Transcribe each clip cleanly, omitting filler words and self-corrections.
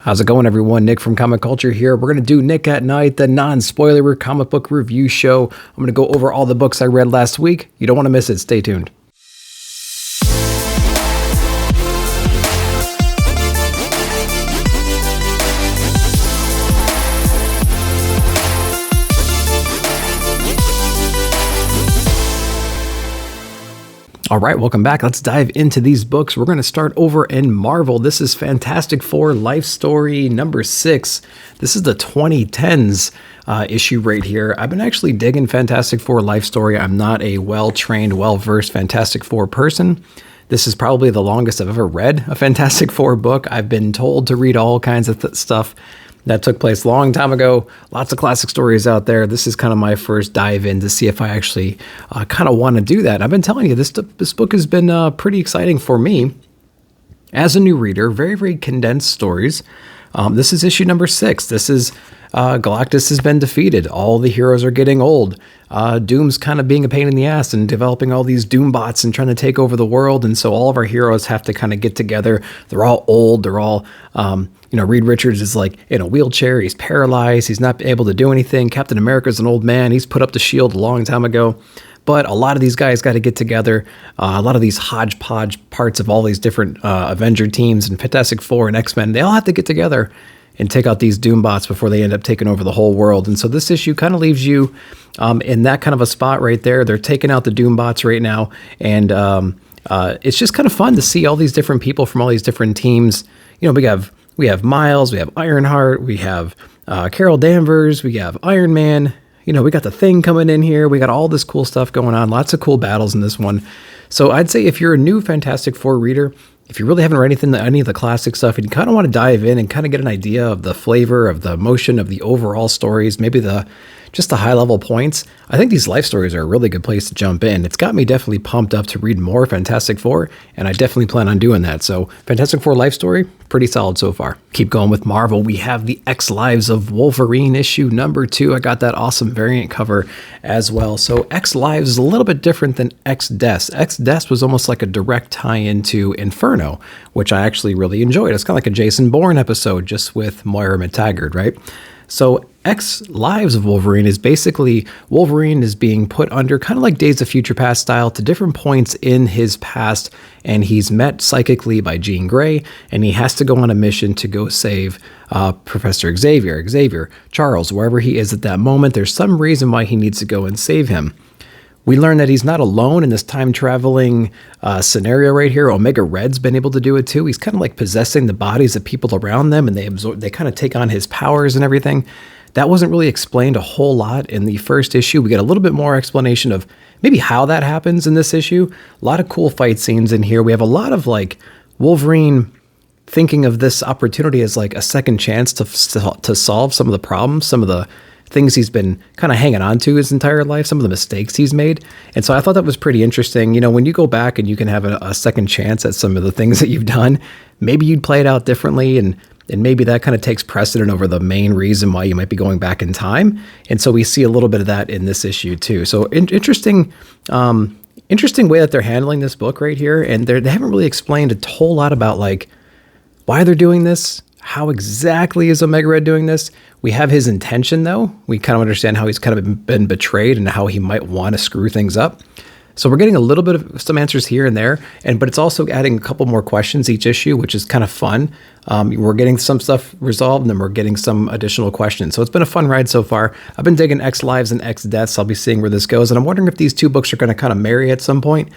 How's it going, everyone? Nick from Comic Culture here. We're going to do Nick at Night, the non-spoiler comic book review show. I'm going to go over all the books I read last week. You don't want to miss it. Stay tuned. All right, welcome back. Let's dive into these books. We're going to start over in Marvel. This is Fantastic Four Life Story number 6. This is the 2010s issue right here. I've been actually digging Fantastic Four Life Story. I'm not a well-trained, well-versed Fantastic Four person. This is probably the longest I've ever read a Fantastic Four book. I've been told to read all kinds of stuff that took place a long time ago. Lots of classic stories out there. This is kind of my first dive in to see if I actually kind of want to do that. I've been telling you, this book has been pretty exciting for me as a new reader. Very, very condensed stories. This is issue number 6. This is Galactus has been defeated. All the heroes are getting old. Doom's kind of being a pain in the ass and developing all these Doom bots and trying to take over the world. And so all of our heroes have to kind of get together. They're all old. They're all, Reed Richards is like in a wheelchair. He's paralyzed. He's not able to do anything. Captain America's an old man. He's put up the shield a long time ago. But a lot of these guys got to get together. A lot of these hodgepodge parts of all these different Avenger teams and Fantastic Four and X-Men, they all have to get together and take out these Doom bots before they end up taking over the whole world. And so this issue kind of leaves you in that kind of a spot right there. They're taking out the Doom bots right now. And it's just kind of fun to see all these different people from all these different teams. You know, we have Miles, we have Ironheart, we have Carol Danvers, we have Iron Man. You know, we got the Thing coming in here. We got all this cool stuff going on. Lots of cool battles in this one. So I'd say if you're a new Fantastic Four reader, if you really haven't read any of the classic stuff and you kind of want to dive in and kind of get an idea of the flavor, of the emotion, of the overall stories, maybe just the high level points, I think these life stories are a really good place to jump in. It's got me definitely pumped up to read more Fantastic Four, and I definitely plan on doing that. So Fantastic Four Life Story, pretty solid so far. Keep going with Marvel. We have the X Lives of Wolverine issue number 2. I got that awesome variant cover as well. So X Lives is a little bit different than X Deaths. X Deaths was almost like a direct tie-in to Inferno, which I actually really enjoyed. It's kind of like a Jason Bourne episode, just with Moira McTaggart, right? So X Lives of Wolverine is basically Wolverine is being put under kind of like Days of Future Past style to different points in his past, and he's met psychically by Jean Grey, and he has to go on a mission to go save Professor Xavier, Charles, wherever he is at that moment. There's some reason why he needs to go and save him. We learn that he's not alone in this time-traveling scenario right here. Omega Red's been able to do it too. He's kind of like possessing the bodies of people around them, and they kind of take on his powers and everything. That wasn't really explained a whole lot in the first issue. We get a little bit more explanation of maybe how that happens in this issue. A lot of cool fight scenes in here. We have a lot of like Wolverine thinking of this opportunity as like a second chance to solve some of the problems, some of the things he's been kind of hanging on to his entire life, some of the mistakes he's made. And so I thought that was pretty interesting. You know, when you go back and you can have a second chance at some of the things that you've done, maybe you'd play it out differently, and maybe that kind of takes precedent over the main reason why you might be going back in time. And so we see a little bit of that in this issue too. So interesting way that they're handling this book right here. And they haven't really explained a whole lot about like why they're doing this. How exactly is Omega Red doing this? We have his intention, though. We kind of understand how he's kind of been betrayed and how he might want to screw things up. So we're getting a little bit of some answers here and there, but it's also adding a couple more questions each issue, which is kind of fun. We're getting some stuff resolved, and then we're getting some additional questions. So it's been a fun ride so far. I've been digging X Lives and X Deaths. I'll be seeing where this goes, and I'm wondering if these two books are going to kind of marry at some point,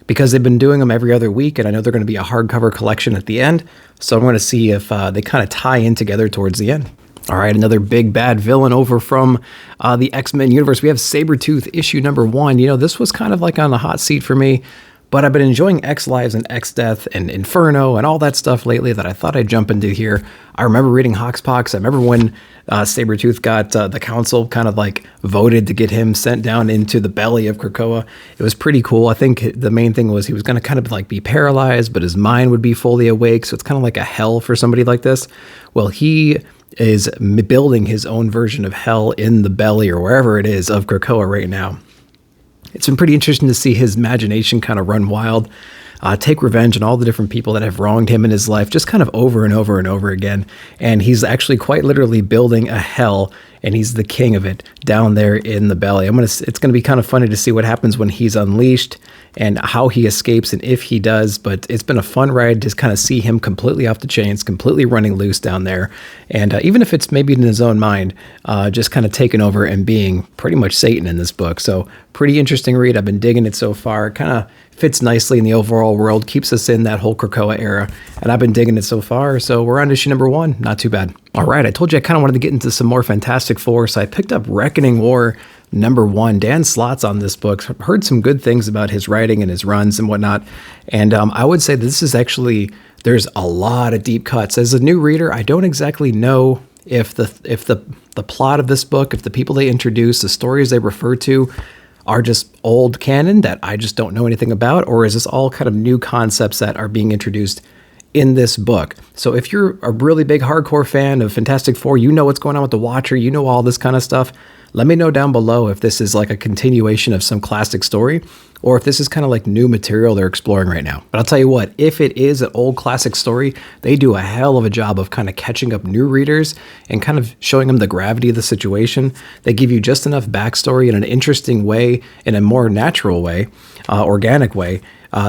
because they've been doing them every other week, and I know they're going to be a hardcover collection at the end. So I'm going to see if they kind of tie in together towards the end. All right, another big bad villain over from the X-Men universe. We have Saber-Tooth issue number 1. You know, this was kind of like on the hot seat for me, but I've been enjoying X Lives and X Death and Inferno and all that stuff lately that I thought I'd jump into here. I remember reading Hoxpox. I remember when Saber-Tooth got the council kind of like voted to get him sent down into the belly of Krakoa. It was pretty cool. I think the main thing was he was going to kind of like be paralyzed, but his mind would be fully awake. So it's kind of like a hell for somebody like this. Well, he is building his own version of hell in the belly or wherever it is of Krakoa right now. It's been pretty interesting to see his imagination kind of run wild. take revenge on all the different people that have wronged him in his life, just kind of over and over and over again. And he's actually quite literally building a hell, and he's the king of it down there in the belly. It's gonna be kind of funny to see what happens when he's unleashed and how he escapes and if he does. But it's been a fun ride to kind of see him completely off the chains, completely running loose down there. And even if it's maybe in his own mind, just kind of taking over and being pretty much Satan in this book. So pretty interesting read. I've been digging it so far. It kind of fits nicely in the overall world, keeps us in that whole Krakoa era, and I've been digging it so far. So we're on issue number 1. Not too bad. All right, I told you I kind of wanted to get into some more Fantastic Four, so I picked up Reckoning War number 1. Dan Slott's on this book. I've heard some good things about his writing and his runs and whatnot, and I would say this is actually, there's a lot of deep cuts. As a new reader, I don't exactly know if the plot of this book, if the people they introduce, the stories they refer to, are just old canon that I just don't know anything about, or is this all kind of new concepts that are being introduced in this book? So if you're a really big hardcore fan of Fantastic Four, you know what's going on with the Watcher, you know all this kind of stuff, let me know down below if this is like a continuation of some classic story, or if this is kind of like new material they're exploring right now. But I'll tell you what, if it is an old classic story, they do a hell of a job of kind of catching up new readers and kind of showing them the gravity of the situation. They give you just enough backstory in an interesting way, in a more natural way, organic way,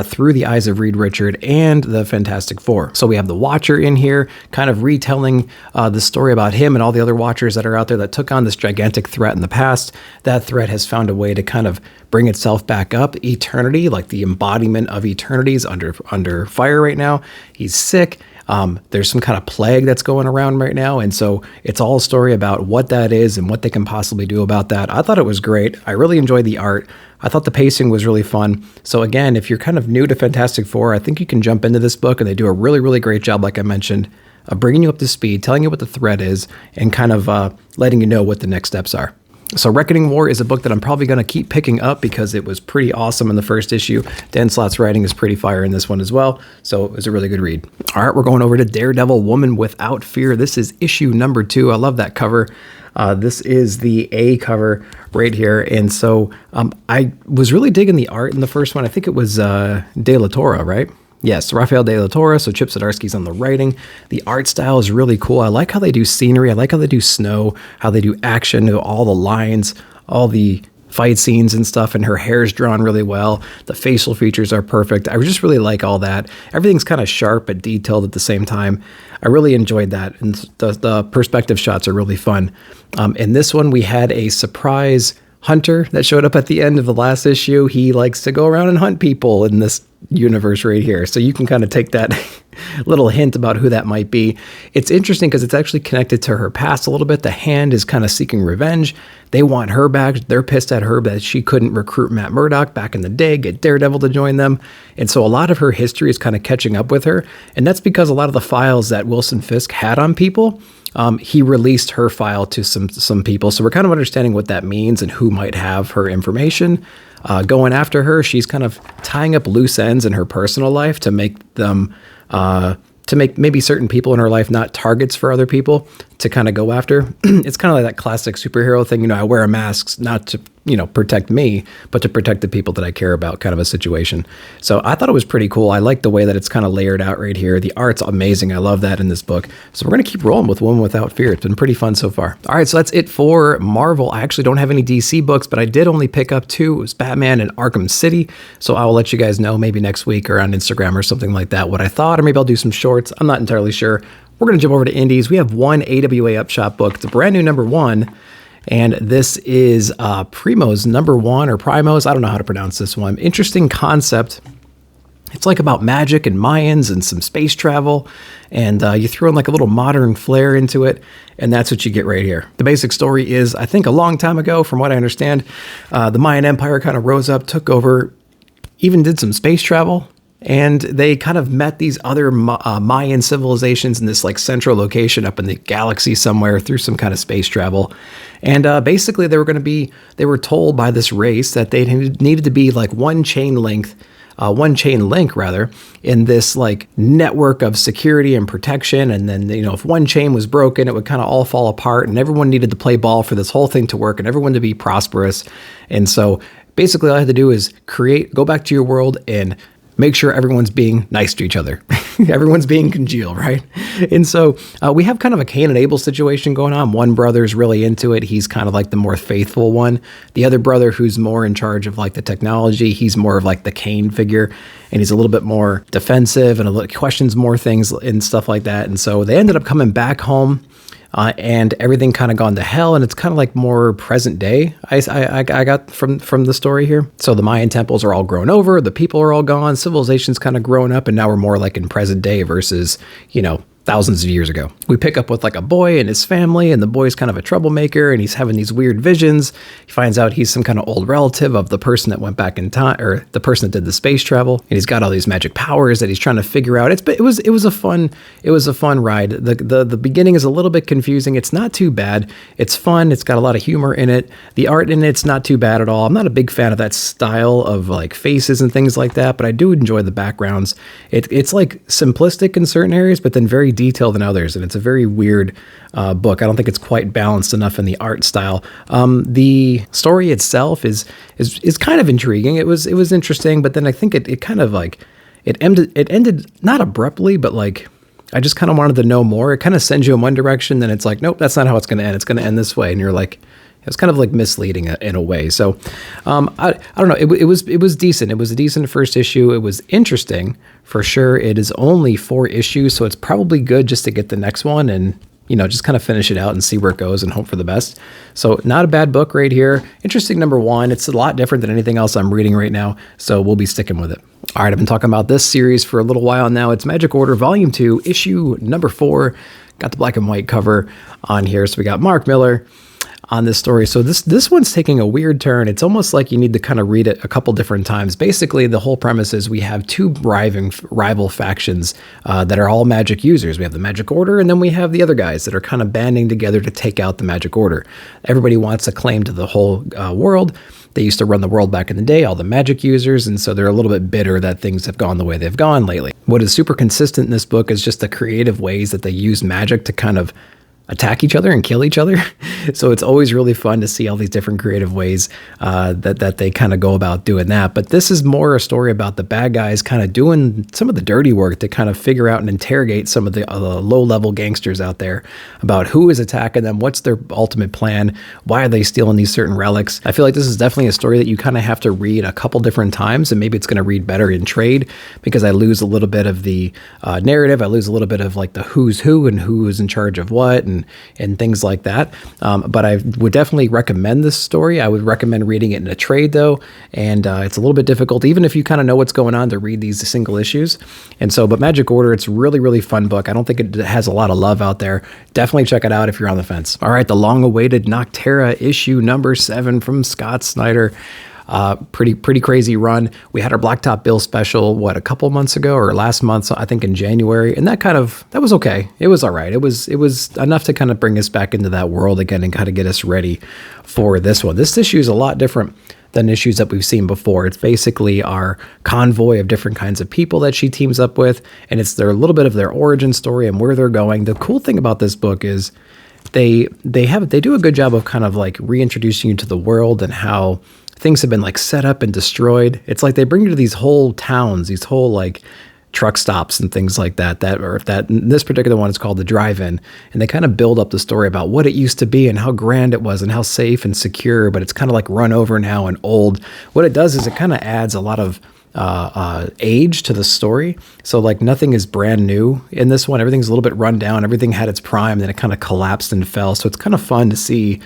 through the eyes of Reed Richard and the Fantastic Four. So we have the Watcher in here, kind of retelling the story about him and all the other Watchers that are out there that took on this gigantic threat in the past. That threat has found a way to kind of bring itself back up. Eternity, like the embodiment of eternity, is under fire right now. He's sick. There's some kind of plague that's going around right now. And so it's all a story about what that is and what they can possibly do about that. I thought it was great. I really enjoyed the art. I thought the pacing was really fun. So again, if you're kind of new to Fantastic Four, I think you can jump into this book, and they do a really, really great job, like I mentioned, of bringing you up to speed, telling you what the threat is, and kind of letting you know what the next steps are. So Reckoning War is a book that I'm probably going to keep picking up because it was pretty awesome in the first issue. Dan Slott's writing is pretty fire in this one as well, so it was a really good read. All right, we're going over to Daredevil Woman Without Fear. This is issue number 2. I love that cover. This is the A cover right here, and so I was really digging the art in the first one. I think it was De La Torre, right? Yes, Rafael de la Torre, so Chip Zdarsky's on the writing. The art style is really cool. I like how they do scenery. I like how they do snow, how they do action, all the lines, all the fight scenes and stuff, and her hair's drawn really well. The facial features are perfect. I just really like all that. Everything's kind of sharp but detailed at the same time. I really enjoyed that, and the perspective shots are really fun. In this one, we had a surprise hunter that showed up at the end of the last issue. He likes to go around and hunt people in this universe right here. So you can kind of take that little hint about who that might be. It's interesting because it's actually connected to her past a little bit. The Hand is kind of seeking revenge. They want her back. They're pissed at her that she couldn't recruit Matt Murdock back in the day, get Daredevil to join them. And so a lot of her history is kind of catching up with her. And that's because a lot of the files that Wilson Fisk had on people, he released her file to some people. So we're kind of understanding what that means and who might have her information. Going after her, she's kind of tying up loose ends in her personal life to make them, to make maybe certain people in her life not targets for other people to kind of go after. It's kind of like that classic superhero thing. I wear a mask not to, protect me, but to protect the people that I care about, kind of a situation. So I thought it was pretty cool. I like the way that it's kind of layered out right here. The art's amazing. I love that in this book. So we're going to keep rolling with Woman Without Fear. It's been pretty fun so far. All right, so that's it for Marvel. I actually don't have any DC books, but I did only pick up 2. It was Batman and Arkham City. So I will let you guys know maybe next week or on Instagram or something like that what I thought, or maybe I'll do some shorts. I'm not entirely sure. We're going to jump over to Indies. We have one AWA Upshot book. It's a brand new number 1. And this is Primo's number 1, or Primos. I don't know how to pronounce this one. Interesting concept. It's like about magic and Mayans and some space travel. And you throw in like a little modern flair into it. And that's what you get right here. The basic story is, I think a long time ago, from what I understand, the Mayan Empire kind of rose up, took over, even did some space travel. And they kind of met these other Mayan civilizations in this like central location up in the galaxy somewhere through some kind of space travel. And basically they were told by this race that they needed to be like one chain link in this like network of security and protection. And then, if one chain was broken, it would kind of all fall apart, and everyone needed to play ball for this whole thing to work and everyone to be prosperous. And so basically all I had to do is go back to your world and make sure everyone's being nice to each other. Everyone's being congeal, right? And so we have kind of a Cain and Abel situation going on. One brother's really into it. He's kind of like the more faithful one. The other brother, who's more in charge of like the technology, he's more of like the Cain figure, and he's a little bit more defensive and questions more things and stuff like that. And so they ended up coming back home. And everything kind of gone to hell, and it's kind of like more present day. I got from the story here. So the Mayan temples are all grown over, the people are all gone, civilization's kind of grown up, and now we're more like in present day versus, thousands of years ago. We pick up with like a boy and his family, and the boy's kind of a troublemaker, and he's having these weird visions. He finds out he's some kind of old relative of the person that went back in time, or the person that did the space travel, and he's got all these magic powers that he's trying to figure out. It was a fun ride. The beginning is a little bit confusing. It's not too bad. It's fun. It's got a lot of humor in it. The art in it's not too bad at all. I'm not a big fan of that style of like faces and things like that, but I do enjoy the backgrounds. It's like simplistic in certain areas, but then very detailed in others, and it's a very weird book. I don't think it's quite balanced enough in the art style. The story itself is kind of intriguing. It was interesting, but then I think it kind of like it ended not abruptly, but like I just kind of wanted to know more. It kind of sends you in one direction, then it's like, nope, that's not how it's going to end. It's going to end this way, and you're like, it's kind of like misleading in a way. So I don't know. It was decent. It was a decent first issue. It was interesting for sure. It is only 4 issues, so it's probably good just to get the next one and just kind of finish it out and see where it goes and hope for the best. So not a bad book right here. Interesting number 1. It's a lot different than anything else I'm reading right now, so we'll be sticking with it. All right, I've been talking about this series for a little while now. It's Magic Order Volume 2, issue number 4. Got the black and white cover on here. So we got Mark Millar on this story. So this one's taking a weird turn. It's almost like you need to kind of read it a couple different times. Basically, the whole premise is we have 2 rival factions that are all magic users. We have the Magic Order, and then we have the other guys that are kind of banding together to take out the Magic Order. Everybody wants a claim to the whole world. They used to run the world back in the day, all the magic users, and so they're a little bit bitter that things have gone the way they've gone lately. What is super consistent in this book is just the creative ways that they use magic to kind of attack each other and kill each other. So it's always really fun to see all these different creative ways that they kind of go about doing that. But this is more a story about the bad guys kind of doing some of the dirty work to kind of figure out and interrogate some of the low-level gangsters out there about who is attacking them, what's their ultimate plan, why are they stealing these certain relics. I feel like this is definitely a story that you kind of have to read a couple different times, and maybe it's going to read better in trade because I lose a little bit of the narrative. I lose a little bit of like the who's who and who is in charge of what and things like that. But I would definitely recommend this story. I would recommend reading it in a trade though. And it's a little bit difficult, even if you kind of know what's going on, to read these single issues. And so, but Magic Order, it's a really, really fun book. I don't think it has a lot of love out there. Definitely check it out if you're on the fence. All right, the long-awaited Nocterra issue number 7 from Scott Snyder. Pretty crazy run. We had our Blacktop Bill special, a couple months ago or last month, I think in January, and that was okay. It was all right. It was enough to kind of bring us back into that world again and kind of get us ready for this one. This issue is a lot different than issues that we've seen before. It's basically our convoy of different kinds of people that she teams up with, and it's a little bit of their origin story and where they're going. The cool thing about this book is they do a good job of kind of like reintroducing you to the world and how things have been like set up and destroyed. It's like they bring you to these whole towns, these whole like truck stops and things like that this particular one is called the Drive-In, and they kind of build up the story about what it used to be and how grand it was and how safe and secure, but it's kind of like run over now and old. What it does is it kind of adds a lot of age to the story. So like nothing is brand new in this one. Everything's a little bit run down. Everything had its prime, then it kind of collapsed and fell. So it's kind of fun to see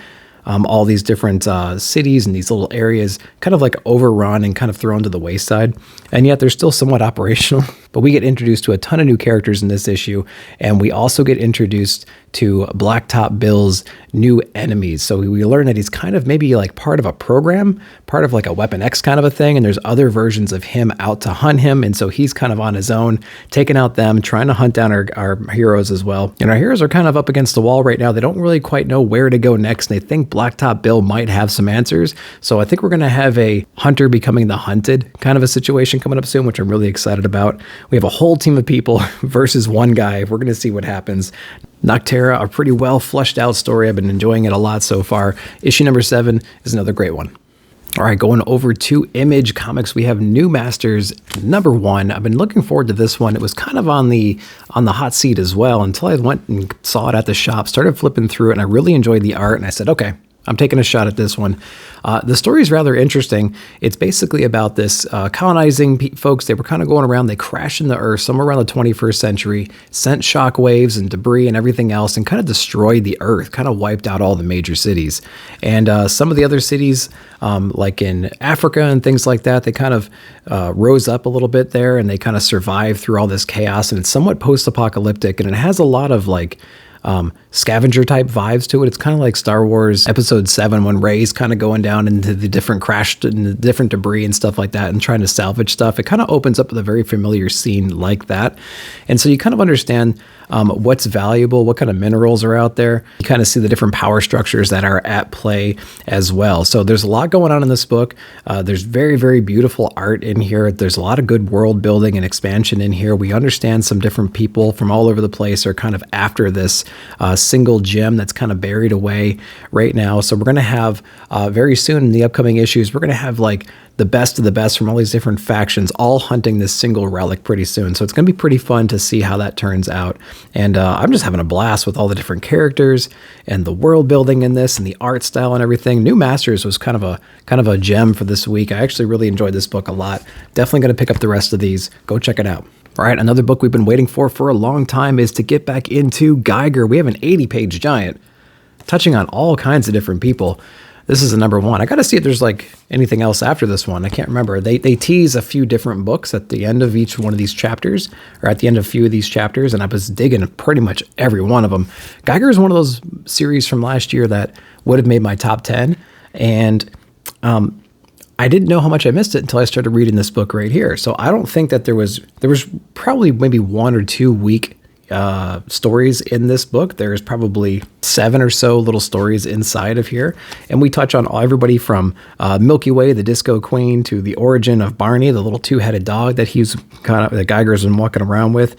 all these different cities and these little areas kind of like overrun and kind of thrown to the wayside. And yet they're still somewhat operational. But we get introduced to a ton of new characters in this issue. And we also get introduced to Blacktop Bill's new enemies. So we learn that he's kind of maybe like part of a program, part of like a Weapon X kind of a thing. And there's other versions of him out to hunt him. And so he's kind of on his own, taking out them, trying to hunt down our heroes as well. And our heroes are kind of up against the wall right now. They don't really quite know where to go next. And they think Blacktop Bill might have some answers. So I think we're going to have a hunter becoming the hunted kind of a situation coming up soon, which I'm really excited about. We have a whole team of people versus one guy. We're going to see what happens. Nocterra, a pretty well fleshed out story. I've been enjoying it a lot so far. Issue number 7 is another great one. All right, going over to Image Comics, we have New Masters #1. I've been looking forward to this one. It was kind of on the hot seat as well until I went and saw it at the shop, started flipping through it, and I really enjoyed the art, and I said, okay, I'm taking a shot at this one. The story is rather interesting. It's basically about this colonizing folks. They were kind of going around. They crashed into Earth somewhere around the 21st century, sent shockwaves and debris and everything else, and kind of destroyed the Earth, kind of wiped out all the major cities. And some of the other cities, like in Africa and things like that, they kind of rose up a little bit there, and they kind of survived through all this chaos. And it's somewhat post-apocalyptic, and it has a lot of like scavenger type vibes to it. It's kind of like Star Wars Episode 7 when Rey's kind of going down into the different crashed and the different debris and stuff like that and trying to salvage stuff. It kind of opens up with a very familiar scene like that. And so you kind of understand what's valuable, what kind of minerals are out there. You kind of see the different power structures that are at play as well. So there's a lot going on in this book. There's very, very beautiful art in here. There's a lot of good world building and expansion in here. We understand some different people from all over the place are kind of after this single gem that's kind of buried away right now. So we're going to have very soon in the upcoming issues, we're going to have like the best of the best from all these different factions all hunting this single relic pretty soon. So it's going to be pretty fun to see how that turns out. And I'm just having a blast with all the different characters and the world building in this and the art style and everything. New Masters was kind of a gem for this week. I actually really enjoyed this book a lot. Definitely going to pick up the rest of these. Go check it out. All right, another book we've been waiting for a long time is to get back into Geiger. We have an 80-page giant touching on all kinds of different people. This is the #1. I got to see if there's like anything else after this one. I can't remember. They tease a few different books at the end of each one of these chapters, or at the end of a few of these chapters, and I was digging pretty much every one of them. Geiger is one of those series from last year that would have made my top 10, and I didn't know how much I missed it until I started reading this book right here. So I don't think that there was probably maybe 1 or 2 weak stories in this book. There's probably 7 or so little stories inside of here. And we touch on everybody from Milky Way, the Disco Queen, to the origin of Barney, the little 2-headed dog that that Geiger's been walking around with.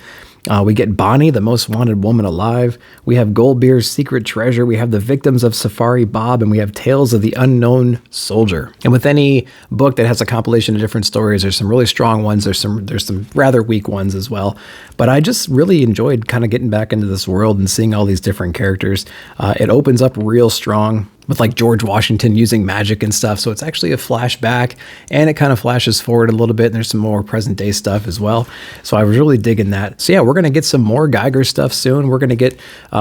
We get Bonnie, the most wanted woman alive. We have Goldbeer's secret treasure. We have the victims of Safari Bob, and we have Tales of the Unknown Soldier. And with any book that has a compilation of different stories, there's some really strong ones. There's some rather weak ones as well. But I just really enjoyed kind of getting back into this world and seeing all these different characters. It opens up real strong with like George Washington using magic and stuff. So it's actually a flashback, and it kind of flashes forward a little bit, and there's some more present day stuff as well. So I was really digging that. So yeah, we're going to get some more Geiger stuff soon. We're going to get,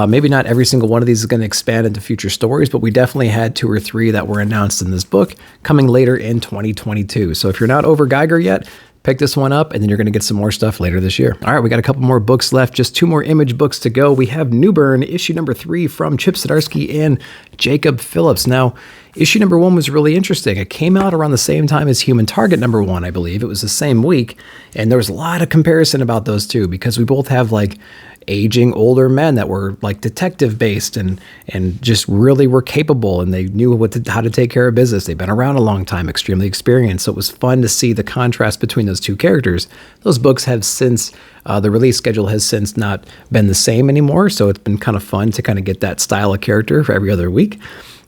maybe not every single one of these is going to expand into future stories, but we definitely had 2 or 3 that were announced in this book coming later in 2022. So if you're not over Geiger yet, pick this one up, and then you're going to get some more stuff later this year. All right, we got a couple more books left, just 2 more Image books to go. We have Newburn, issue #3 from Chip Zdarsky and Jacob Phillips. Now, issue #1 was really interesting. It came out around the same time as Human Target #1, I believe. It was the same week, and there was a lot of comparison about those two because we both have like aging older men that were like detective based and just really were capable, and they knew how to take care of business. They've been around a long time, extremely experienced. So it was fun to see the contrast between those two characters. Those books have since, the release schedule has since not been the same anymore. So it's been kind of fun to kind of get that style of character for every other week.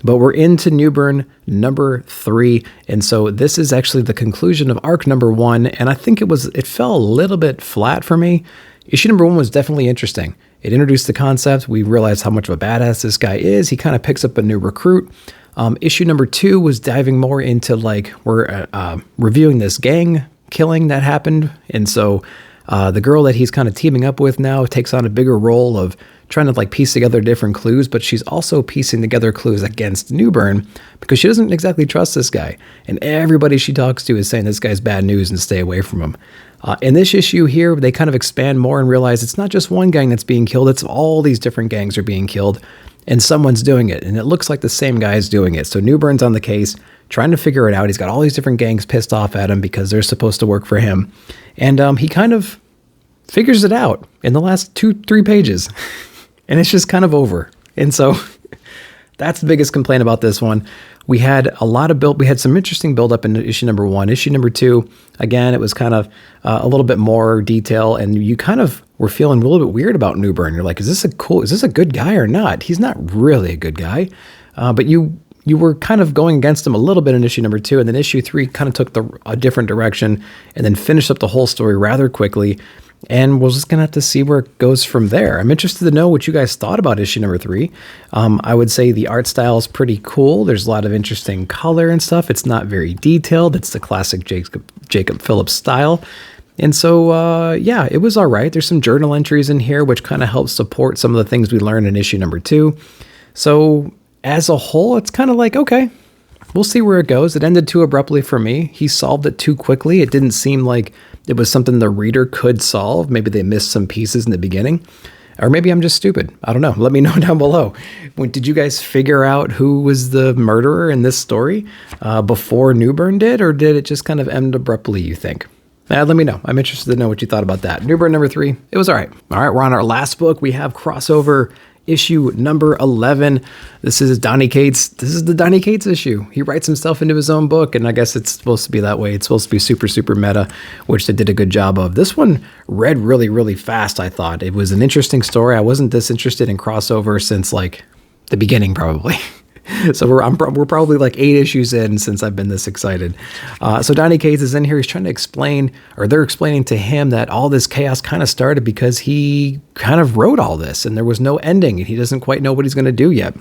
But we're into Newburn #3, and so this is actually the conclusion of arc #1, and I think it fell a little bit flat for me. Issue #1 was definitely interesting. It introduced the concept. We realized how much of a badass this guy is. He kind of picks up a new recruit. Issue #2 was diving more into like we're reviewing this gang killing that happened, and so the girl that he's kind of teaming up with now takes on a bigger role of trying to like piece together different clues, but she's also piecing together clues against Newburn because she doesn't exactly trust this guy. And everybody she talks to is saying this guy's bad news and stay away from him. In this issue here, they kind of expand more and realize it's not just one gang that's being killed, it's all these different gangs are being killed, and someone's doing it. And it looks like the same guy is doing it. So Newburn's on the case, trying to figure it out. He's got all these different gangs pissed off at him because they're supposed to work for him. And he kind of figures it out in the last 2-3 pages. And it's just kind of over. And so that's the biggest complaint about this one. We had we had some interesting build up in issue #1. Issue #2, again, it was kind of a little bit more detail, and you kind of were feeling a little bit weird about Newburn. You're like, is this a good guy or not? He's not really a good guy. But you you were kind of going against him a little bit in issue number 2, and then issue 3 kind of took a different direction and then finished up the whole story rather quickly. And we're just going to have to see where it goes from there. I'm interested to know what you guys thought about issue number 3. I would say the art style is pretty cool. There's a lot of interesting color and stuff. It's not very detailed. It's the classic Jacob Phillips style. And so, yeah, it was all right. There's some journal entries in here, which kind of helps support some of the things we learned in issue number 2. So as a whole, it's kind of like, okay, we'll see where it goes. It ended too abruptly for me. He solved it too quickly. It didn't seem like it was something the reader could solve. Maybe they missed some pieces in the beginning. Or maybe I'm just stupid. I don't know. Let me know down below. Did you guys figure out who was the murderer in this story before Newburn did? Or did it just kind of end abruptly, you think? Let me know. I'm interested to know what you thought about that. Newburn number 3, it was all right. All right, we're on our last book. We have crossover issue number 11. This is Donny Cates. This is the Donny Cates issue. He writes himself into his own book, and I guess it's supposed to be that way. It's supposed to be super, super meta, which they did a good job of. This one read really, really fast, I thought. It was an interesting story. I wasn't this interested in crossover since, like, the beginning, probably. So we're probably like 8 issues in since I've been this excited. So Donny Cates is in here. He's trying to explain, or they're explaining to him that all this chaos kind of started because he kind of wrote all this and there was no ending and he doesn't quite know what he's going to do yet.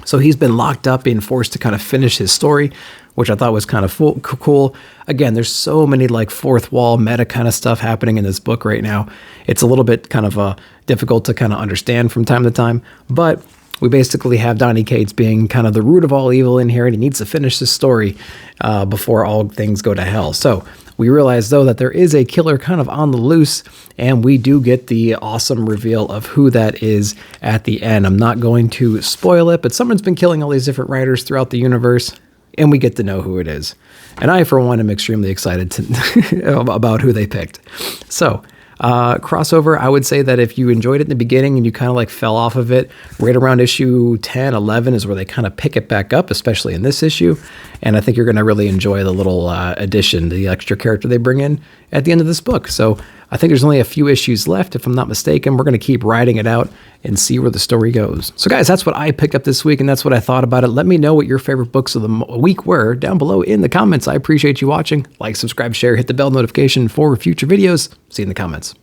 So he's been locked up, being forced to kind of finish his story, which I thought was kind of cool. Again, there's so many like fourth wall meta kind of stuff happening in this book right now. It's a little bit kind of difficult to kind of understand from time to time, but we basically have Donny Cates being kind of the root of all evil in here, and he needs to finish this story before all things go to hell. So we realize, though, that there is a killer kind of on the loose, and we do get the awesome reveal of who that is at the end. I'm not going to spoil it, but someone's been killing all these different writers throughout the universe, and we get to know who it is. And I, for one, am extremely excited about who they picked. So crossover, I would say that if you enjoyed it in the beginning and you kind of like fell off of it, right around issue 10, 11 is where they kind of pick it back up, especially in this issue. And I think you're going to really enjoy the little addition, the extra character they bring in at the end of this book. So I think there's only a few issues left, if I'm not mistaken. We're going to keep riding it out and see where the story goes. So guys, that's what I picked up this week, and that's what I thought about it. Let me know what your favorite books of the week were down below in the comments. I appreciate you watching. Like, subscribe, share, hit the bell notification for future videos. See you in the comments.